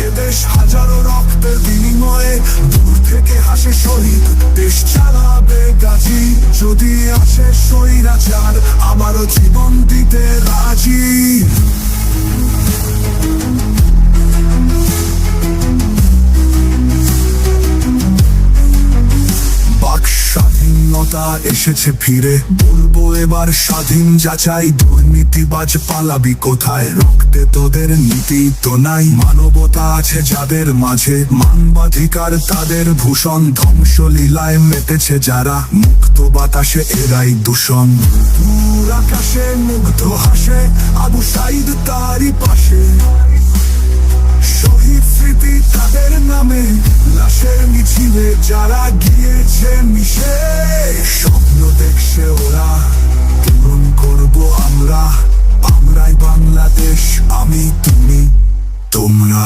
এদেশ হাজারো রক্তের বিনিময়ে দূর থেকে হাসে শহীদ, দেশ চালাবে গাজী। যদি আসে স্বৈরাচার আমারও জীবন দিতে রাজি। স্বাধীনতা এসেছে ফিরে, বলবো এবার স্বাধীন যাচাই। দুর্নীতিবাজ পালাবি কোথায়, রক্তে তোদের নীতি তো নাই। মানবতা আছে যাদের মাঝে, মানবাধিকার তাদের ভূষণ। ধ্বংসলীলায় মেতেছে যারা, মুক্ত বাতাসে এরাই দূষণ। দূর আকাশে মুগ্ধ হাসে আবু সাইদ তারই পাশে, শহীদ স্মৃতি তাদের নামে, লাশের মিছিলে যারা গিয়েছে মিশে। স্বপ্ন দেখছে ওরা, পূরণ করবো আমরা, আমরাই বাংলাদেশ, আমি তুমি তোমরা।